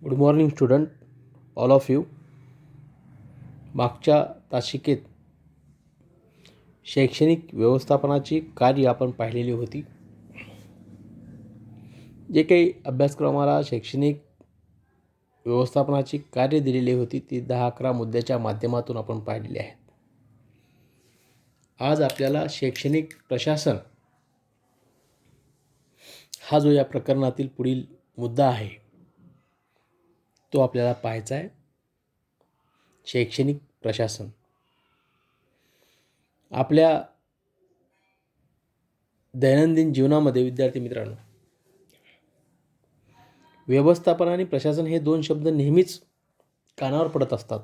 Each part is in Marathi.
Good morning student, all of you. मागच्या तासिकेत शैक्षणिक व्यवस्थापनाची कार्य आपण पाहिलेली होती. जे काही अभ्यासक्रमाला शैक्षणिक व्यवस्थापनाची कार्य दिलेली होती ती 10-11 मुद्द्याच्या माध्यमातून आपण पाहिलेली आहेत. आज आपल्याला शैक्षणिक प्रशासन हा जो या प्रकरणातील पुढील मुद्दा आहे तो आपल्याला पाहायचा आहे. शैक्षणिक प्रशासन आपल्या दैनंदिन जीवनामध्ये विद्यार्थी मित्रांनो, व्यवस्थापन आणि प्रशासन हे दोन शब्द नेहमीच कानावर पडत असतात.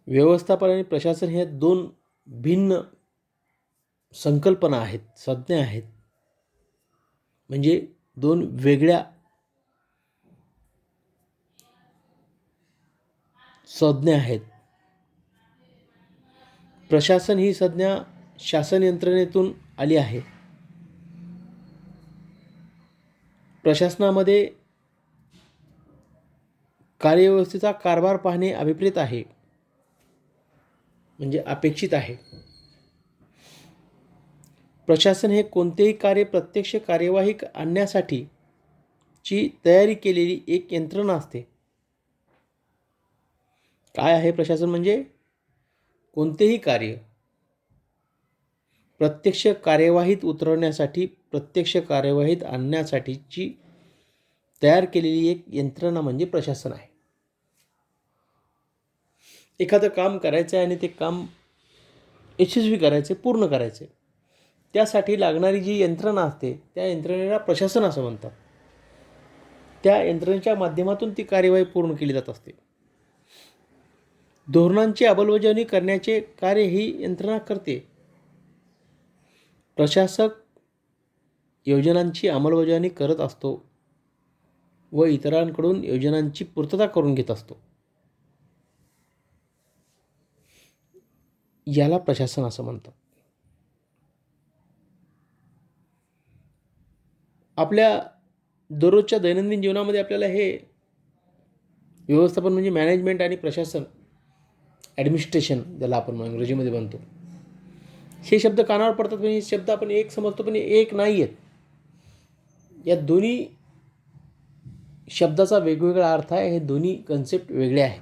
व्यवस्थापन आणि प्रशासन हे दोन भिन्न संकल्पना आहेत, संज्ञा आहेत. म्हणजे दोन वेगळ्या संज्ञा आहेत. प्रशासन ही संज्ञा शासन यंत्रणेतून आली आहे. प्रशासनामध्ये कार्यव्यवस्थेचा कारभार पाहणे अभिप्रेत आहे, म्हणजे अपेक्षित आहे. प्रशासन हे कोणतेही कार्य प्रत्यक्ष कार्यवाही आणण्यासाठी ची तयारी केलेली एक यंत्रणा असते. काय आहे प्रशासन म्हणजे? कोणतेही कार्य प्रत्यक्ष कार्यवाहीत उतरवण्यासाठी, प्रत्यक्ष कार्यवाहीत आणण्यासाठीची तयार केलेली एक यंत्रणा म्हणजे प्रशासन आहे. एखादं काम करायचं आहे आणि ते काम यशस्वी करायचे, पूर्ण करायचे, त्यासाठी लागणारी जी यंत्रणा असते त्या यंत्रणेला प्रशासन असं म्हणतात. त्या यंत्रणेच्या माध्यमातून ती कार्यवाही पूर्ण केली जात असते. धोरणांची अंमलबजावणी करण्याचे कार्य ही यंत्रणा करते. प्रशासक योजनांची अंमलबजावणी करत असतो व इतरांकडून योजनांची पूर्तता करून घेत असतो. याला प्रशासन असं म्हणतात. आपल्या दररोजच्या दैनंदिन जीवनामध्ये आपल्याला हे व्यवस्थापन म्हणजे मॅनेजमेंट आणि प्रशासन, ॲडमिनिस्ट्रेशन ज्याला आपण इंग्रजीमध्ये म्हणतो, हे शब्द कानावर पडतात. म्हणजे शब्द आपण एक समजतो पण एक नाही आहेत. या दोन्ही शब्दाचा वेगवेगळा अर्थ आहे. हे दोन्ही कन्सेप्ट वेगळे आहेत.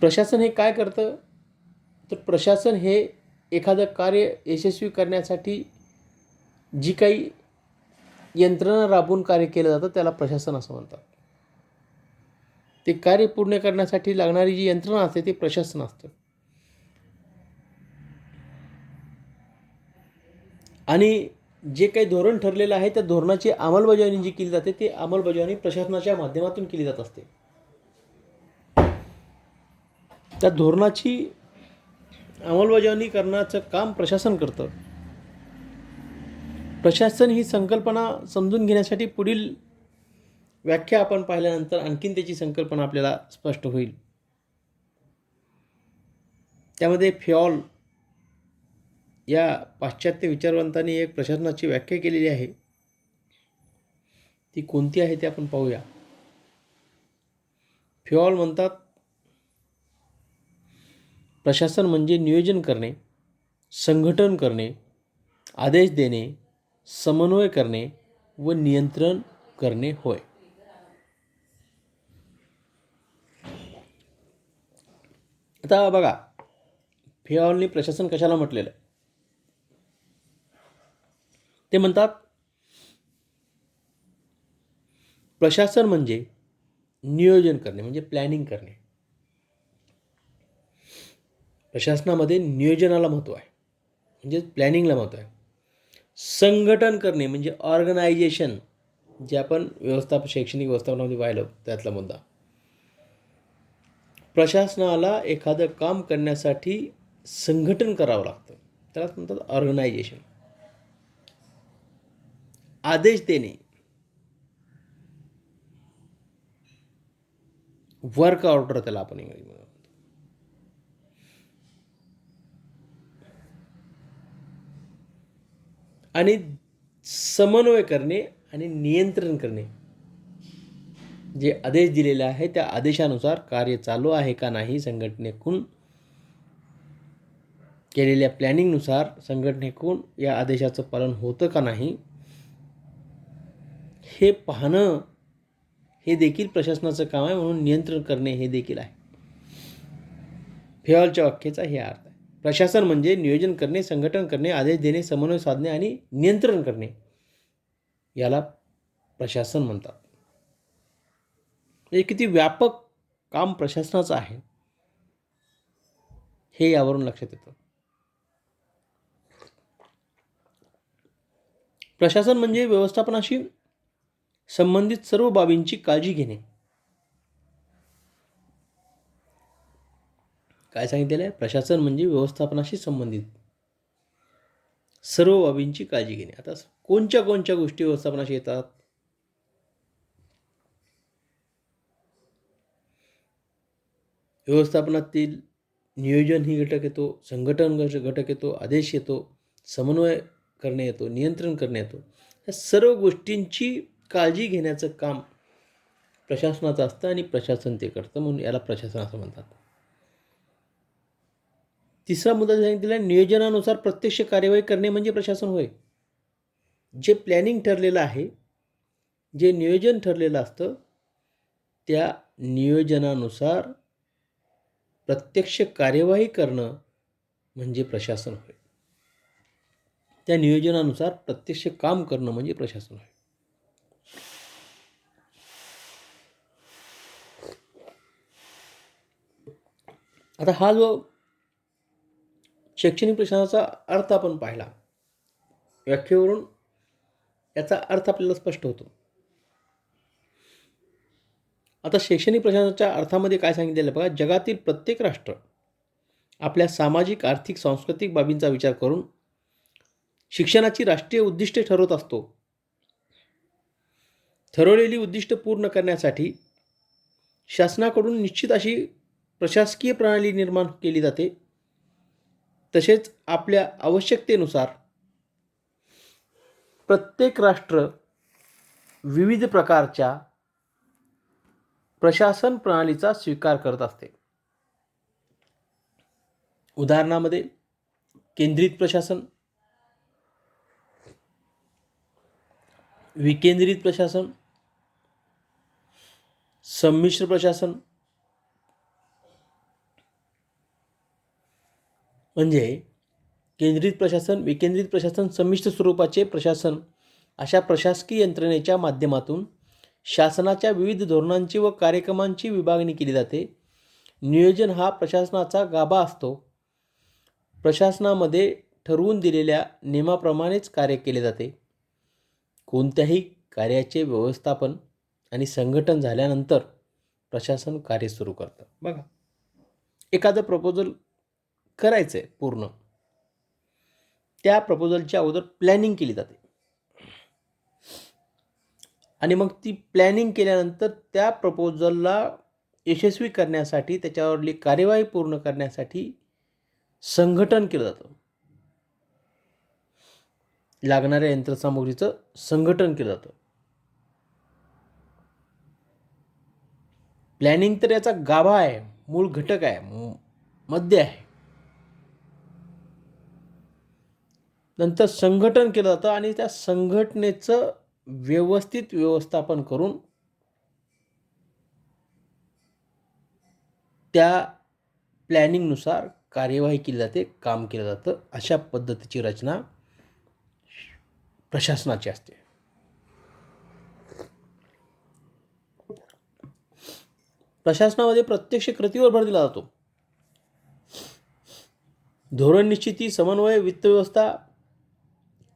प्रशासन हे काय करतं तर प्रशासन हे एखादं कार्य यशस्वी करण्यासाठी जी काही यंत्रणा राबवून कार्य केलं जातं त्याला प्रशासन असं म्हणतात. ते कार्य पूर्ण करण्यासाठी लागणारी जी यंत्रणा असते ते प्रशासन असतं. आणि जे काही धोरण ठरलेलं आहे त्या धोरणाची अंमलबजावणी जी केली जाते ती अंमलबजावणी प्रशासनाच्या माध्यमातून केली जात असते. त्या धोरणाची अंमलबजावणी करण्याचं काम प्रशासन करतं. प्रशासन ही संकल्पना समजून घेण्यासाठी पुढील व्याख्या आपण पाहिल्यानंतर आणखीन त्याची संकल्पना आपल्याला स्पष्ट होईल. त्यामध्ये फिऑल या पाश्चात्य विचारवंतांनी एक प्रशासनाची व्याख्या केलेली आहे. ती कोणती आहे ते आपण पाहूया. फिऑल म्हणतात, प्रशासन म्हणजे नियोजन करणे, संघटन करणे, आदेश देणे, समन्वय करणे व नियंत्रण करणे होय. आता बघा, फिऑलनी प्रशासन कशाला म्हटलेलं? ते म्हणतात, प्रशासन म्हणजे नियोजन करणे, म्हणजे प्लॅनिंग करणे. प्रशासनामध्ये नियोजनाला महत्त्व आहे, म्हणजे प्लॅनिंगला महत्त्व आहे. संघटन करणे म्हणजे ऑर्गनायझेशन, जे आपण शैक्षणिक व्यवस्थापनामध्ये पाहिलं त्यातला मुद्दा. प्रशासनाला एखादं काम करण्यासाठी संघटन करावं लागतं, त्यालाच म्हणतात ऑर्गनायझेशन. आदेश देणे, वर्क ऑर्डर त्याला आपण इंग्रजीमध्ये म्हणतो. आणि समन्वय करणे आणि नियंत्रण करणे. जे आदेश दिलेले आहे त्या आदेशानुसार कार्य चालू आहे का नाही, संघटनेकडून केलेल्या प्लॅनिंगनुसार संघटनेकडून या आदेशाचं पालन होतं का नाही हे पाहणं हे देखील प्रशासनाचं काम आहे. म्हणून नियंत्रण करणे हे देखील आहे. फेवालच्या वाक्याचा हे अर्थ आहे. प्रशासन म्हणजे नियोजन करणे, संघटन करणे, आदेश देणे, समन्वय साधणे आणि नियंत्रण करणे, याला प्रशासन म्हणतात. हे किती व्यापक काम प्रशासनाचं आहे हे यावरून लक्षात येतं. प्रशासन म्हणजे व्यवस्थापनाशी संबंधित सर्व बाबींची काळजी घेणे. काय सांगितलेलं आहे? प्रशासन म्हणजे व्यवस्थापनाशी संबंधित सर्व बाबींची काळजी घेणे. आता कोणत्या कोणत्या गोष्टी व्यवस्थापनाशी येतात? व्यवस्थापनातील नियोजन ही घटक येतो, संघटन घटक येतो, आदेश येतो, समन्वय करणे येतो, नियंत्रण करणे येतो. या सर्व गोष्टींची काळजी घेण्याचं काम प्रशासनाचं असतं आणि प्रशासन ते करतं, म्हणून याला प्रशासन असं म्हणतात. तिसरा मुद्दा सांगितलेला आहे, नियोजनानुसार प्रत्यक्ष कार्यवाही करणे म्हणजे प्रशासन होय. जे प्लॅनिंग ठरलेलं आहे, जे नियोजन ठरलेलं असतं, त्या नियोजनानुसार प्रत्यक्ष कार्यवाही करणं म्हणजे प्रशासन होय. त्या नियोजनानुसार प्रत्यक्ष काम करणं म्हणजे प्रशासन होय. आता हा जो शैक्षणिक प्रशासनाचा अर्थ आपण पाहिला, व्याख्येवरून याचा अर्थ आपल्याला स्पष्ट होतो. आता शैक्षणिक प्रशासनाच्या अर्थामध्ये काय सांगितलेलं आहे बघा. जगातील प्रत्येक राष्ट्र आपल्या सामाजिक, आर्थिक, सांस्कृतिक बाबींचा विचार करून शिक्षणाची राष्ट्रीय उद्दिष्टे ठरवत असतो. ठरवलेली उद्दिष्ट पूर्ण करण्यासाठी शासनाकडून निश्चित अशी प्रशासकीय प्रणाली निर्माण केली जाते. तसेच आपल्या आवश्यकतेनुसार प्रत्येक राष्ट्र विविध प्रकारच्या प्रशासन प्रणालीचा स्वीकार करत असते. उदाहरणामध्ये केंद्रित प्रशासन, विकेंद्रित प्रशासन, संमिश्र प्रशासन. म्हणजे केंद्रित प्रशासन, विकेंद्रित प्रशासन, संमिश्र स्वरूपाचे प्रशासन अशा प्रशासकीय यंत्रणेच्या माध्यमातून शासनाच्या विविध धोरणांची व कार्यक्रमांची विभागणी केली जाते. नियोजन हा प्रशासनाचा गाभा असतो. प्रशासनामध्ये ठरवून दिलेल्या नियमाप्रमाणेच कार्य केले जाते. कोणत्याही कार्याचे व्यवस्थापन आणि संघटन झाल्यानंतर प्रशासन कार्य सुरू करतं. बघा, एखादं प्रपोजल करायचं आहे पूर्ण, त्या प्रपोजलच्या अगोदर प्लॅनिंग केली जाते आणि मग ती प्लॅनिंग केल्यानंतर त्या प्रपोजलला यशस्वी करण्यासाठी, त्याच्यावरली कार्यवाही पूर्ण करण्यासाठी संघटन केलं जातं. लागणाऱ्या यंत्रसामुग्रीचं संघटन केलं जातं. प्लॅनिंग तर याचा गाभा आहे, मूळ घटक आहे, मध्य आहे. नंतर संघटन केलं जातं आणि त्या संघटनेचं व्यवस्थित व्यवस्थापन करून त्या प्लॅनिंगनुसार कार्यवाही केली जाते, काम केलं जातं. अशा पद्धतीची रचना प्रशासनाची असते. प्रशासनामध्ये प्रत्यक्ष कृतीवर भर दिला जातो. धोरण निश्चिती, समन्वय, वित्त व्यवस्था,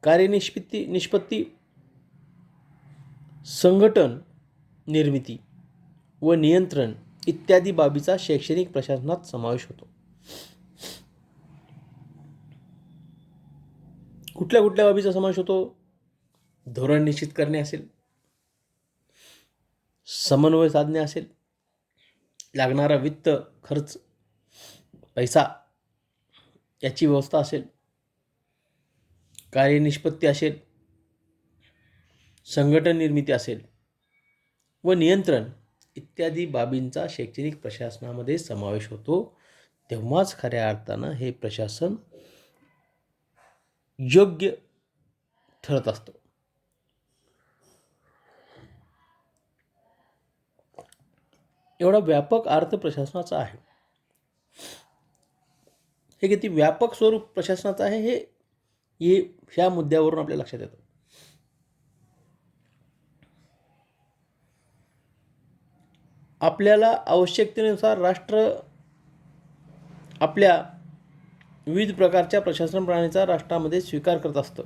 निष्पत्ती, संघटन निर्मिती व नियंत्रण इत्यादी बाबीचा शैक्षणिक प्रशासनात समावेश होतो. कुठल्या कुठल्या बाबीचा समावेश होतो? धोरण निश्चित करणे असेल, समन्वय साधणे असेल, लागणारा वित्त खर्च, पैसा याची व्यवस्था असेल, कार्यनिष्पत्ती असेल, संघटन निर्मिती असेल व नियंत्रण इत्यादी बाबींचा शैक्षणिक प्रशासनामध्ये समावेश होतो, तेव्हाच खऱ्या अर्थानं हे प्रशासन योग्य ठरत असतं. एवढा व्यापक अर्थ प्रशासनाचा आहे. हे किती व्यापक स्वरूप प्रशासनाचं आहे हे ह्या मुद्द्यावरून आपल्या लक्षात येतं. आपल्याला आवश्यकतेनुसार राष्ट्र आपल्या विविध प्रकारच्या प्रशासन प्रणालीचा राष्ट्रामध्ये स्वीकार करत असतं.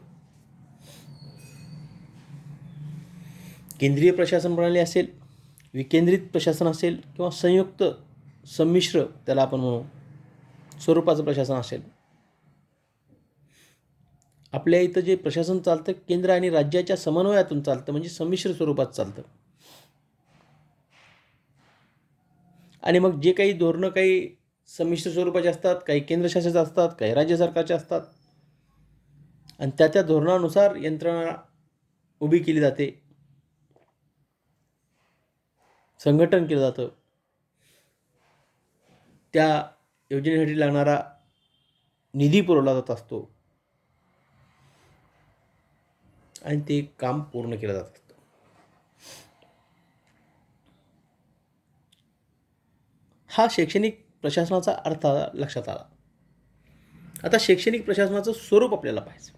केंद्रीय प्रशासन प्रणाली असेल, विकेंद्रित प्रशासन असेल किंवा संयुक्त संमिश्र त्याला आपण म्हणू स्वरूपाचं प्रशासन असेल. आपल्या इथं जे प्रशासन चालतं केंद्र आणि राज्याच्या समन्वयातून चालतं, म्हणजे संमिश्र स्वरूपात चालतं. आणि मग जे काही धोरणं काही संमिश्र स्वरूपाचे असतात, काही केंद्रशासित असतात, काही राज्य सरकारचे असतात, आणि त्या धोरणानुसार यंत्रणा उभी केली जाते, संघटन केलं जातं. त्या योजनेसाठी लागणारा निधी पुरवला जात असतो आणि ते काम पूर्ण केलं जात असतं. हा शैक्षणिक प्रशासनाचा अर्थ लक्षात आला. आता शैक्षणिक प्रशासनाचं स्वरूप आपल्याला पाहायचं.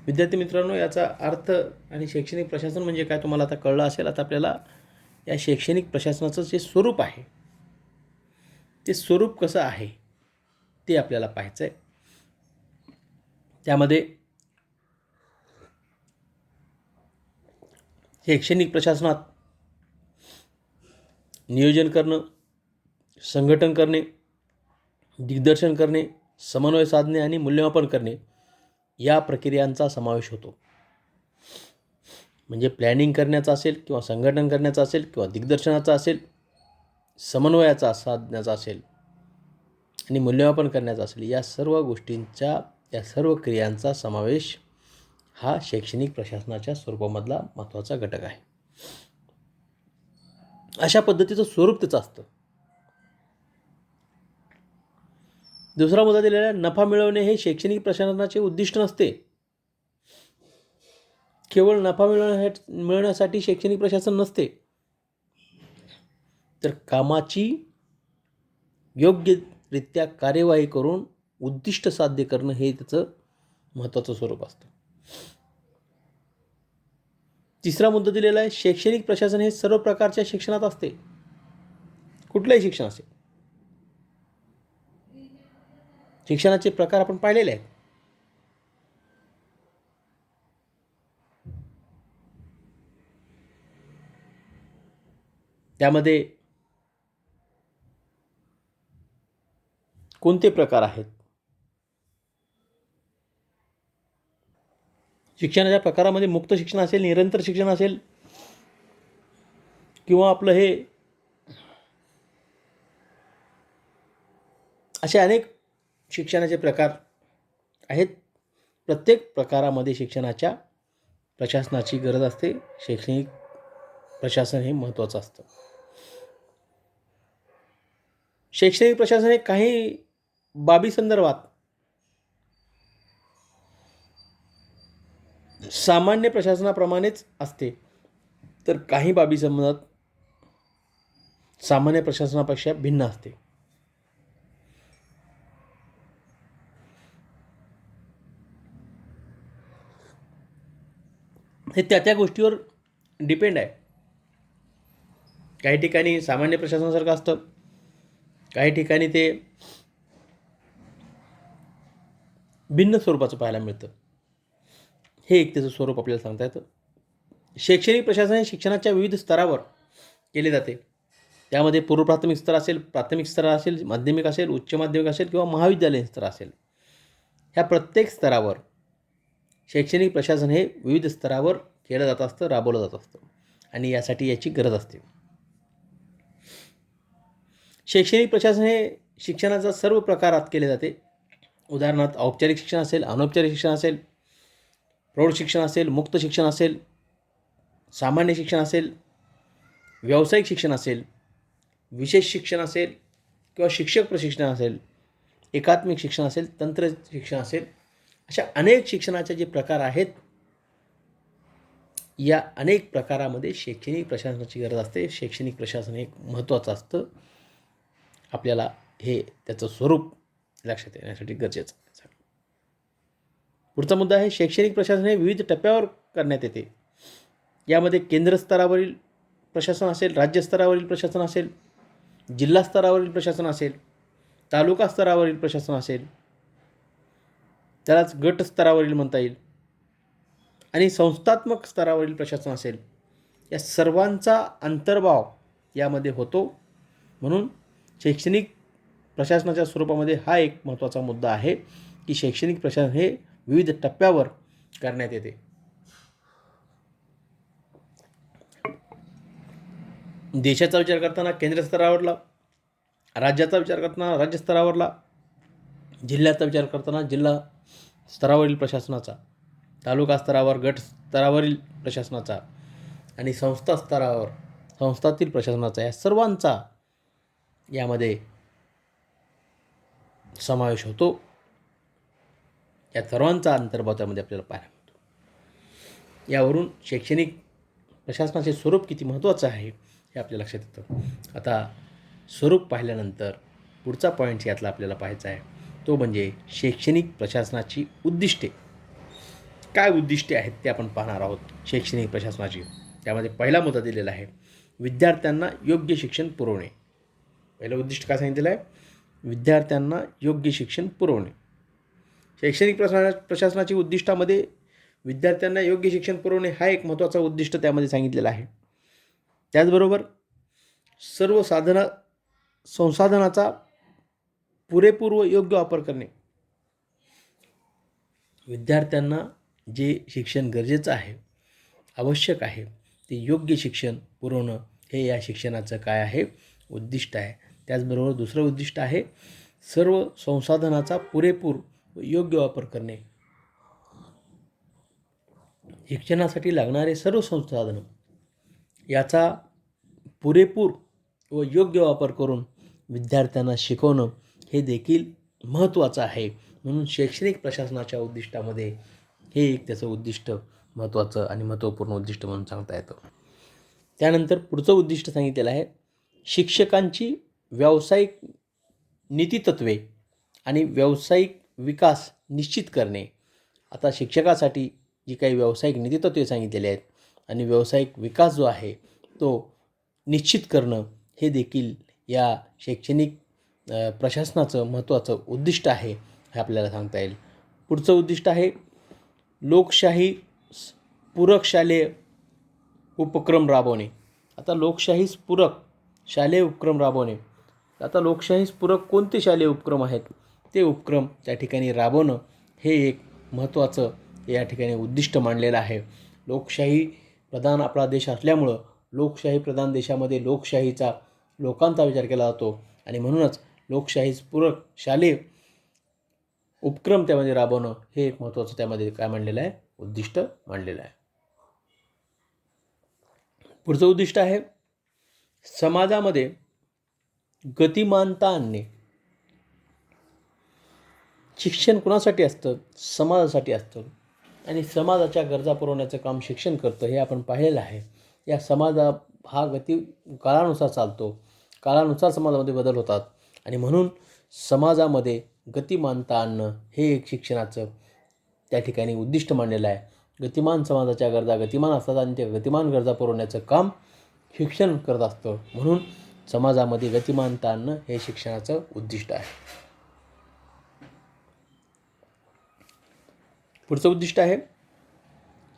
विद्यार्थी मित्रांनो, याचा अर्थ आणि शैक्षणिक प्रशासन म्हणजे काय तुम्हाला आता कळलं असेल. आता आपल्याला या शैक्षणिक प्रशासनाचं जे स्वरूप आहे ते स्वरूप कसं आहे ते आपल्याला पाहायचं आहे. त्यामध्ये शैक्षणिक प्रशासनात नियोजन करणं, संघटन करणे, दिग्दर्शन करणे, समन्वय साधणे आणि मूल्यमापन करणे या प्रक्रियांचा समावेश होतो. म्हणजे प्लॅनिंग करण्याचा असेल किंवा संघटन करण्याचं असेल किंवा दिग्दर्शनाचा असेल, समन्वयाचा साधण्याचा असेल आणि मूल्यमापन करण्याचा असेल, या सर्व गोष्टींचा, या सर्व क्रियांचा समावेश हा शैक्षणिक प्रशासनाच्या स्वरूपामधला महत्त्वाचा घटक आहे. अशा पद्धतीचं स्वरूप त्याचं असतं. दुसरा मुद्दा दिलेला आहे, नफा मिळवणे हे शैक्षणिक प्रशासनाचे उद्दिष्ट नसते. केवळ नफा मिळवण्यासाठी शैक्षणिक प्रशासन नसते, तर कामाची योग्यरित्या कार्यवाही करून उद्दिष्ट साध्य करणं हे त्याचं महत्त्वाचं स्वरूप असतं. तिसरा मुद्दा दिलेला आहे, शैक्षणिक प्रशासन हे सर्व प्रकारच्या शिक्षणात असते. कुठलंही शिक्षण असेल. शिक्षणाचे प्रकार आपण पाहिलेले आहेत. त्यामध्ये कोणते प्रकार आहेत? शिक्षणाच्या प्रकारामध्ये मुक्त शिक्षण असेल, निरंतर शिक्षण असेल, किंवा आपलं हे असे अनेक शिक्षणाचे प्रकार आहेत. प्रत्येक प्रकारामध्ये शिक्षणाच्या प्रशासनाची गरज असते. शैक्षणिक प्रशासन हे महत्त्वाचं असतं. शैक्षणिक प्रशासन हे काही बाबी संदर्भात सामान्य प्रशासनाप्रमाणेच असते, तर काही बाबी संबंधात सामान्य प्रशासनापेक्षा भिन्न असते. हे त्या गोष्टीवर डिपेंड आहे. काही ठिकाणी सामान्य प्रशासनासारखं असतं, काही ठिकाणी ते भिन्न स्वरूपाचं पाहायला मिळतं. हे एक त्याचं स्वरूप आपल्याला सांगता येतं. शैक्षणिक प्रशासन हे शिक्षणाच्या विविध स्तरावर केले जाते. त्यामध्ये पूर्व प्राथमिक स्तर असेल, प्राथमिक स्तर असेल, माध्यमिक असेल, उच्च माध्यमिक असेल किंवा महाविद्यालयीन स्तर असेल. ह्या प्रत्येक स्तरावर शैक्षणिक प्रशासन हे विविध स्तरावर केलं जात असतं, राबवलं जात असतं आणि यासाठी याची गरज असते. शैक्षणिक प्रशासन हे शिक्षणाचा सर्व प्रकारात केले जाते. उदाहरणार्थ औपचारिक शिक्षण असेल, अनौपचारिक शिक्षण असेल, प्रौढ शिक्षण असेल, मुक्त शिक्षण असेल, सामान्य शिक्षण असेल, व्यावसायिक शिक्षण असेल, विशेष शिक्षण असेल किंवा शिक्षक प्रशिक्षण असेल, एकात्मिक शिक्षण असेल, तंत्र शिक्षण असेल, अशा अनेक शिक्षणाचे जे प्रकार आहेत, या अनेक प्रकारामध्ये शैक्षणिक प्रशासनाची गरज असते. शैक्षणिक प्रशासन एक महत्त्वाचं असतं. आपल्याला हे त्याचं स्वरूप लक्षात येण्यासाठी गरजेचं आहे. पुढचा मुद्दा आहे शैक्षणिक प्रशासन हे विविध टप्प्यावर करण्यात येते. यामध्ये केंद्र स्तरावरील प्रशासन असेल, राज्य स्तरावरील प्रशासन असेल, जिल्हा स्तरावरील प्रशासन असेल, तालुका स्तरावरील प्रशासन असेल, त्यालाच गट स्तरावरील म्हणता येईल, आणि संस्थात्मक स्तरावरील प्रशासन असेल. या सर्वांचा अंतर्भाव यामध्ये होतो. म्हणून शैक्षणिक प्रशासनाच्या स्वरूपामध्ये हा एक महत्त्वाचा मुद्दा आहे की शैक्षणिक प्रशासन हे विविध टप्प्यावर करण्यात येते. देशाचा विचार करताना केंद्र स्तरावरला, राज्याचा विचार करताना राज्य स्तरावरला, जिल्ह्याचा विचार करताना जिल्हा स्तरावरील प्रशासनाचा, तालुका स्तरावर गट स्तरावरील प्रशासनाचा आणि संस्था स्तरावर संस्थातील प्रशासनाचा, या सर्वांचा यामध्ये समावेश होतो. या सर्वांचा अंतर्भाव त्यामध्ये आपल्याला पाहायला मिळतो. यावरून शैक्षणिक प्रशासनाचे स्वरूप किती महत्त्वाचं आहे हे आपल्या लक्षात येतं. आता स्वरूप पाहिल्यानंतर पुढचा पॉईंट यातला आपल्याला पाहायचा आहे तो म्हणजे शैक्षणिक प्रशासनाची उद्दिष्टे. काय उद्दिष्टे आहेत ते आपण पाहणार आहोत शैक्षणिक प्रशासनाची. त्यामध्ये पहिला मुद्दा दिलेला आहे विद्यार्थ्यांना योग्य शिक्षण पुरवणे. पहिलं उद्दिष्ट काय सांगितलेलं आहे? विद्यार्थ्यांना योग्य शिक्षण पुरवणे. शैक्षणिक प्रशासनाची उद्दिष्टामध्ये विद्यार्थ्यांना योग्य शिक्षण पुरवणे हा एक महत्त्वाचा उद्दिष्ट त्यामध्ये सांगितलेला आहे. त्याचबरोबर सर्व संसाधनाचा पुरेपूर व योग्य वापर करणे. विद्यार्थ्यांना जे शिक्षण गरजेचं आहे, आवश्यक आहे, ते योग्य शिक्षण पुरवणं हे या शिक्षणाचं काय आहे? उद्दिष्ट आहे. त्याचबरोबर दुसरं उद्दिष्ट आहे सर्व संसाधनाचा पुरेपूर व योग्य वापर करणे. शिक्षणासाठी लागणारे सर्व संसाधनं याचा पुरेपूर व योग्य वापर करून विद्यार्थ्यांना शिकवणं हे देखील महत्त्वाचं आहे. म्हणून शैक्षणिक प्रशासनाच्या उद्दिष्टामध्ये हे एक त्याचं उद्दिष्ट महत्त्वाचं आणि महत्त्वपूर्ण उद्दिष्ट म्हणून सांगता येतं. त्यानंतर पुढचं उद्दिष्ट सांगितलेलं आहे शिक्षकांची व्यावसायिक नीतितत्वे आणि व्यावसायिक विकास निश्चित करणे. आता शिक्षकासाठी जी काही व्यावसायिक नीतितत्वे सांगितलेली आहेत आणि व्यावसायिक विकास जो आहे तो निश्चित करणं हे देखील या शैक्षणिक प्रशासनाचं महत्त्वाचं उद्दिष्ट आहे हे आपल्याला सांगता येईल. पुढचं उद्दिष्ट आहे लोकशाही पूरक शालेय उपक्रम राबवणे. आता लोकशाही पूरक शालेय उपक्रम राबवणे. आता लोकशाही पूरक कोणते शालेय उपक्रम आहेत ते उपक्रम त्या ठिकाणी राबवणं हे एक महत्त्वाचं या ठिकाणी उद्दिष्ट मानलेलं आहे. लोकशाही प्रधान आपला देश असल्यामुळं लोकशाही प्रधान देशामध्ये लोकशाहीचा लोकांचा विचार केला जातो आणि म्हणूनच लोकशाही पूरक शालेय उपक्रम त्यामध्ये राबवणं हे एक महत्त्वाचं त्यामध्ये काय मांडलेलं आहे? उद्दिष्ट मांडलेलं आहे. पुढचं उद्दिष्ट आहे समाजामध्ये गतिमानता आणणे. शिक्षण कुणासाठी असतं? समाजासाठी असतं आणि समाजाच्या गरजा पुरवण्याचं काम शिक्षण करतं हे आपण पाहिलेलं आहे. या समाजा हा काळानुसार चालतो. काळानुसार समाजामध्ये बदल होतात आणि म्हणून समाजामध्ये गतिमानता आणणं हे एक शिक्षणाचं त्या ठिकाणी उद्दिष्ट मांडलेलं आहे. गतिमान समाजाच्या गरजा गतिमान असतात आणि त्या गतिमान गरजा पुरवण्याचं काम शिक्षण करत असतं. म्हणून समाजामध्ये गतिमानता आणणं हे शिक्षणाचं उद्दिष्ट आहे. पुढचं उद्दिष्ट आहे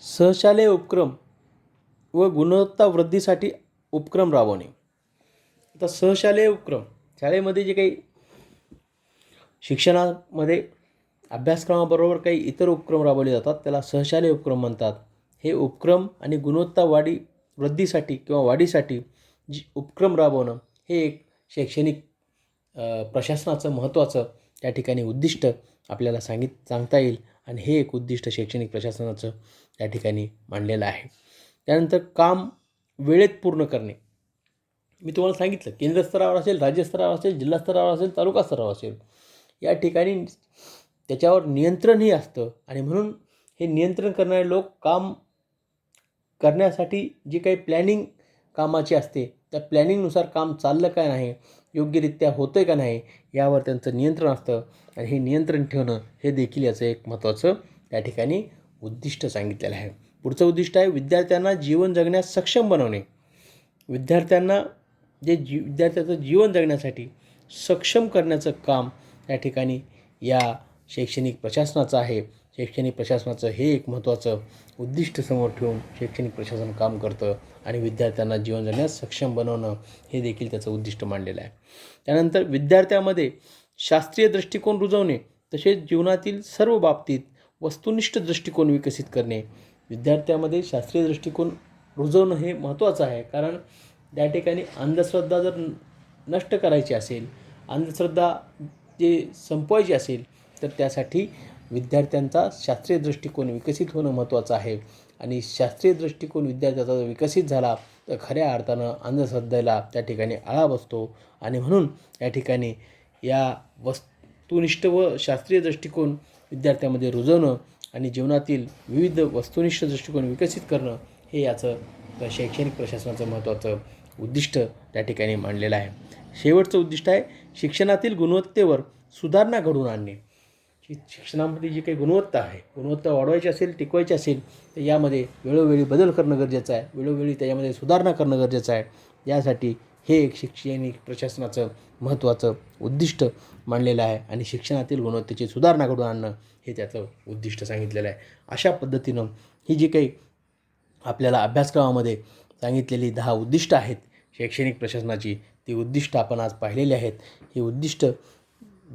सहशालेय उपक्रम व गुणवत्ता वृद्धीसाठी उपक्रम राबवणे. आता सहशालेय उपक्रम शाळेमध्ये जे काही शिक्षणामध्ये अभ्यासक्रमाबरोबर काही इतर उपक्रम राबवले जातात त्याला सहशालेय उपक्रम म्हणतात. हे उपक्रम आणि गुणवत्ता वृद्धीसाठी किंवा वाढीसाठी जी उपक्रम राबवणं हे एक शैक्षणिक प्रशासनाचं महत्त्वाचं त्या ठिकाणी उद्दिष्ट आपल्याला सांगता येईल आणि हे एक उद्दिष्ट शैक्षणिक प्रशासनाचं या ठिकाणी मांडलेलं आहे. त्यानंतर काम वेळेत पूर्ण करणे. मी तुम्हाला सांगितलं केंद्र स्तरावर असेल, राज्य स्तरावर असेल, जिल्हा स्तरावर असेल, तालुका स्तरावर असेल, या ठिकाणी त्याच्यावर नियंत्रणही असतं आणि म्हणून हे नियंत्रण करणारे लोक काम करण्यासाठी जी काही प्लॅनिंग कामाची असते त्या प्लॅनिंगनुसार काम चाललं का नाही, योग्यरित्या होतं का नाही यावर त्यांचं नियंत्रण असतं आणि हे नियंत्रण ठेवणं हे देखील याचं एक महत्त्वाचं त्या ठिकाणी उद्दिष्ट सांगितलेलं आहे. पुढचं उद्दिष्ट आहे विद्यार्थ्यांना जीवन जगण्यास सक्षम बनवणे. विद्यार्थ्यांना विद्यार्थ्याचं जीवन जगण्यासाठी सक्षम करण्याचं काम या ठिकाणी या शैक्षणिक प्रशासनाचं आहे. शैक्षणिक प्रशासनाचं हे एक महत्त्वाचं उद्दिष्ट समोर ठेवून शैक्षणिक प्रशासन काम करतं आणि विद्यार्थ्यांना जीवन जगण्यास सक्षम बनवणं हे देखील त्याचं उद्दिष्ट मांडलेलं आहे. त्यानंतर विद्यार्थ्यामध्ये शास्त्रीय दृष्टिकोन रुजवणे तसेच जीवनातील सर्व बाबतीत वस्तुनिष्ठ दृष्टिकोन विकसित करणे. विद्यार्थ्यामध्ये शास्त्रीय दृष्टिकोन रुजवणं हे महत्त्वाचं आहे, कारण त्या ठिकाणी अंधश्रद्धा जर नष्ट करायची असेल, अंधश्रद्धा जे संपवायची असेल तर त्यासाठी विद्यार्थ्यांचा शास्त्रीय दृष्टिकोन विकसित होणं महत्त्वाचं आहे आणि शास्त्रीय दृष्टिकोन विद्यार्थ्याचा जर विकसित झाला तर खऱ्या अर्थानं अंधश्रद्धेला त्या ठिकाणी आळा बसतो आणि म्हणून या ठिकाणी या वस्तुनिष्ठ व शास्त्रीय दृष्टिकोन विद्यार्थ्यामध्ये रुजवणं आणि जीवनातील विविध वस्तुनिष्ठ दृष्टिकोन विकसित करणं हे याचं शैक्षणिक प्रशासनाचं महत्त्वाचं उद्दिष्ट त्या ठिकाणी मांडलेलं आहे. शेवटचं उद्दिष्ट आहे शिक्षणातील गुणवत्तेवर सुधारणा घडवून आणणे. शिक्षणामध्ये जी काही गुणवत्ता आहे, गुणवत्ता वाढवायची असेल, टिकवायची असेल तर यामध्ये वेळोवेळी बदल करणं गरजेचं आहे, वेळोवेळी त्याच्यामध्ये सुधारणा करणं गरजेचं आहे. यासाठी हे एक शैक्षणिक प्रशासनाचं महत्त्वाचं उद्दिष्ट मांडलेलं आहे आणि शिक्षणातील गुणवत्तेची सुधारणा घडवून आणणं हे त्याचं उद्दिष्ट सांगितलेलं आहे. अशा पद्धतीनं ही जी काही आपल्याला अभ्यासक्रमामध्ये सांगितलेली 10 उद्दिष्ट आहेत शैक्षणिक प्रशासनाची, ती उद्दिष्ट आपण आज पाहिलेली आहेत. ही उद्दिष्ट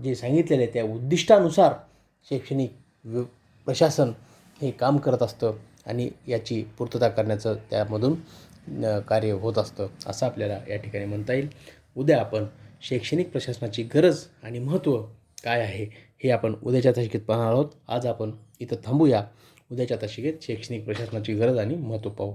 जे सांगितलेले त्या उद्दिष्टानुसार शैक्षणिक प्रशासन हे काम करत असतं आणि याची पूर्तता करण्याचं त्यामधून कार्य होत असतं असं आपल्याला या ठिकाणी म्हणता येईल. उद्या आपण शैक्षणिक प्रशासनाची गरज आणि महत्त्व काय आहे हे आपण उद्याच्या तासिकेत पाहणार आहोत. आज आपण इथं थांबूया. उद्याच्या तासिकेत शैक्षणिक प्रशासनाची गरज आणि महत्त्व पाहू.